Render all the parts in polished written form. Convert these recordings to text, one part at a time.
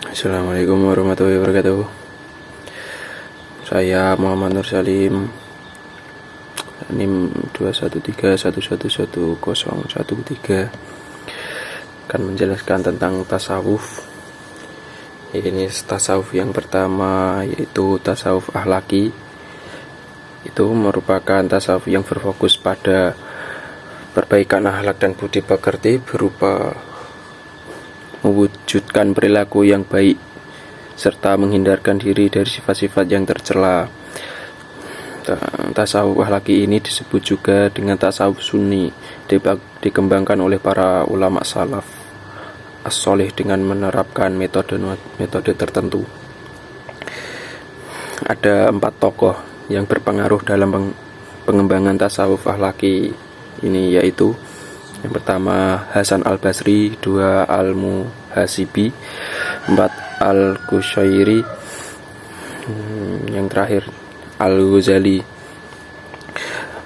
Assalamualaikum warahmatullahi wabarakatuh. Saya Muhammad Nur Salim, NIM 213111013, akan menjelaskan tentang tasawuf. Ini tasawuf yang pertama, yaitu tasawuf akhlaki. Itu merupakan tasawuf yang berfokus pada perbaikan akhlak dan budi pekerti berupa mewujudkan perilaku yang baik serta menghindarkan diri dari sifat-sifat yang tercela. Tasawuf akhlaki ini disebut juga dengan tasawuf sunni, dikembangkan oleh para ulama salaf as-sholih dengan menerapkan metode tertentu. Ada 4 tokoh yang berpengaruh dalam pengembangan tasawuf akhlaki ini, yaitu yang pertama Hasan al-Basri, 2 al-Muhasibi, 4 al-Qushairi, yang terakhir al-Ghazali.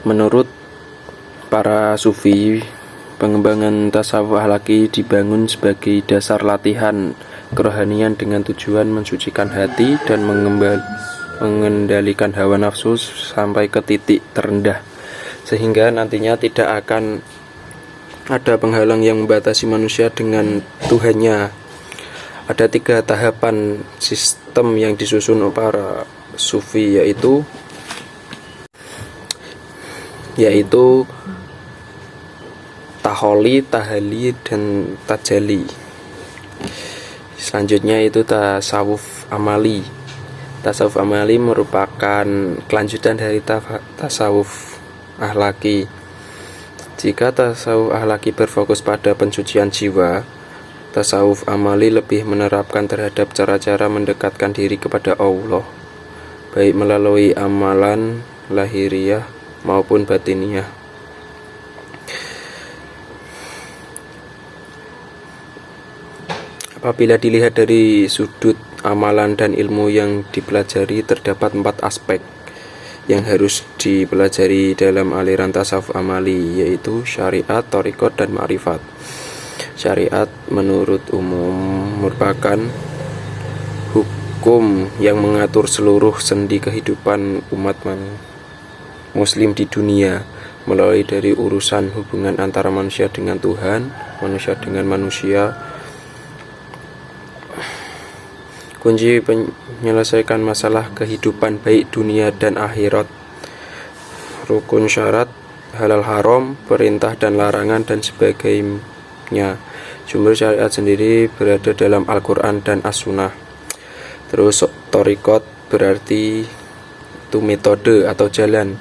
Menurut para sufi, pengembangan tasawuf akhlaki dibangun sebagai dasar latihan kerohanian dengan tujuan mensucikan hati dan mengendalikan hawa nafsu sampai ke titik terendah, sehingga nantinya tidak akan ada penghalang yang membatasi manusia dengan Tuhannya. Ada 3 tahapan sistem yang disusun oleh para sufi, yaitu taholi, tahali, dan tajali. Selanjutnya itu tasawuf amali. Tasawuf amali merupakan kelanjutan dari tasawuf akhlaki. Jika tasawuf akhlaki berfokus pada pensucian jiwa, tasawuf amali lebih menerapkan terhadap cara-cara mendekatkan diri kepada Allah, baik melalui amalan lahiriah maupun batiniah. Apabila dilihat dari sudut amalan dan ilmu yang dipelajari, terdapat 4 aspek yang harus dipelajari dalam aliran tasawuf amali, yaitu syariat, thariqat, dan ma'rifat. Syariat menurut umum merupakan hukum yang mengatur seluruh sendi kehidupan umat muslim di dunia, mulai dari urusan hubungan antara manusia dengan Tuhan, manusia dengan manusia. Kunci menyelesaikan masalah kehidupan baik dunia dan akhirat, rukun syarat, halal haram, perintah dan larangan, dan sebagainya. Sumber syariat sendiri berada dalam Al-Quran dan As-Sunnah. Terus thariqat berarti itu metode atau jalan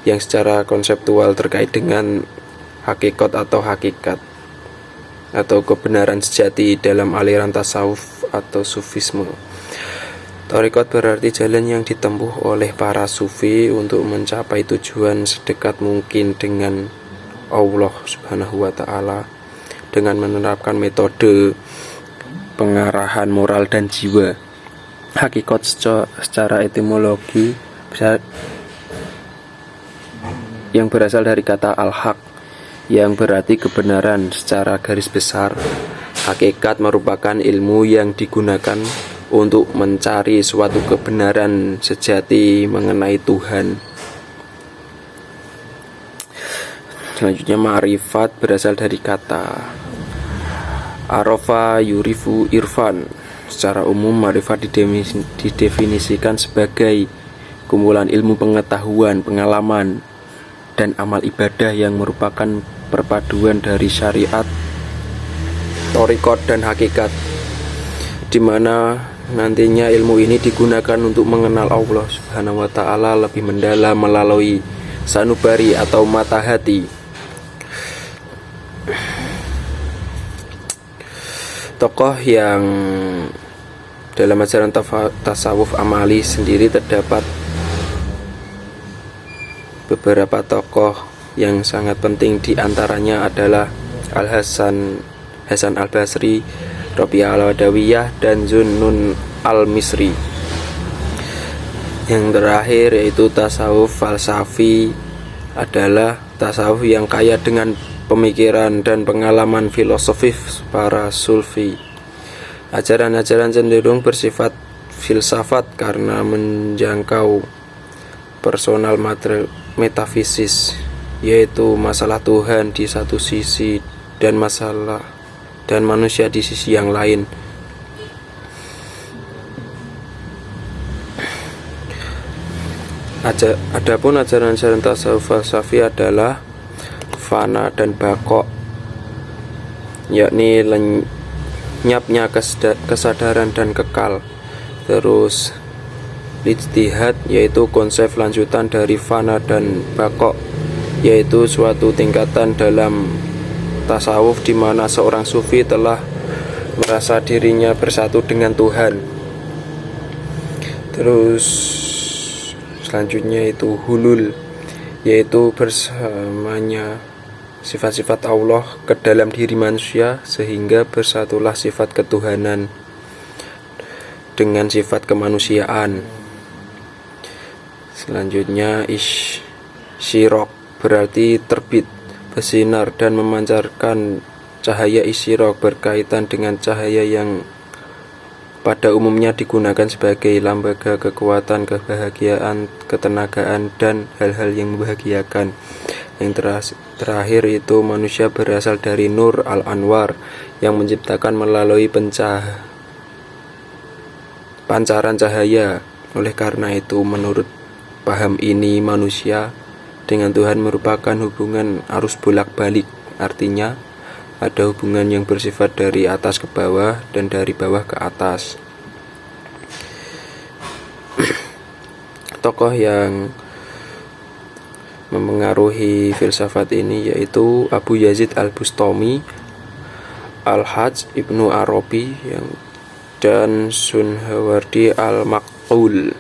yang secara konseptual terkait dengan hakikat atau kebenaran sejati dalam aliran tasawuf atau sufisme. Thariqat berarti jalan yang ditempuh oleh para sufi untuk mencapai tujuan sedekat mungkin dengan Allah Subhanahu wa ta'ala, dengan menerapkan metode pengarahan moral dan jiwa. Hakikat secara etimologi yang berasal dari kata al-haq, yang berarti kebenaran secara garis besar. Hakikat merupakan ilmu yang digunakan untuk mencari suatu kebenaran sejati mengenai Tuhan. Selanjutnya ma'rifat berasal dari kata arafa yurifu irfan. Secara umum ma'rifat didefinisikan sebagai kumpulan ilmu pengetahuan, pengalaman, dan amal ibadah yang merupakan perpaduan dari syariat, thariqat, dan hakikat, di mana nantinya ilmu ini digunakan untuk mengenal Allah Subhanahu wa ta'ala lebih mendalam melalui sanubari atau mata hati. Tokoh yang dalam ajaran tasawuf amali sendiri terdapat beberapa tokoh yang sangat penting, di antaranya adalah Hasan al-Basri, Rabi'ah al-Adawiyah, dan Zunnun al-Misri. Yang terakhir yaitu tasawuf falsafi adalah tasawuf yang kaya dengan pemikiran dan pengalaman filosofis para sufi. Ajaran-ajaran cenderung bersifat filsafat karena menjangkau personal metafisis, yaitu masalah Tuhan di satu sisi dan manusia di sisi yang lain. Adapun ajaran-ajaran tasawuf falsafi adalah fana dan bako, yakni lenyapnya kesadaran dan kekal. Terus ijtihad, yaitu konsep lanjutan dari fana dan bako, yaitu suatu tingkatan dalam tasawuf di mana seorang sufi telah merasa dirinya bersatu dengan Tuhan. Terus selanjutnya itu hulul, yaitu bersamanya sifat-sifat Allah ke dalam diri manusia sehingga bersatulah sifat ketuhanan dengan sifat kemanusiaan. Selanjutnya isyirok, berarti terbit, bersinar dan memancarkan cahaya. Isyirok berkaitan dengan cahaya yang pada umumnya digunakan sebagai lembaga kekuatan, kebahagiaan, ketenagaan, dan hal-hal yang membahagiakan. Yang terakhir itu manusia berasal dari Nur al-Anwar yang menciptakan melalui pancaran cahaya. Oleh karena itu, menurut paham ini, manusia dengan Tuhan merupakan hubungan arus bolak-balik. Artinya, ada hubungan yang bersifat dari atas ke bawah dan dari bawah ke atas. Tokoh yang mempengaruhi filsafat ini yaitu Abu Yazid al-Bustami, Al-Hajj Ibnu Arabi dan Sunhawardi al-Maq'ul.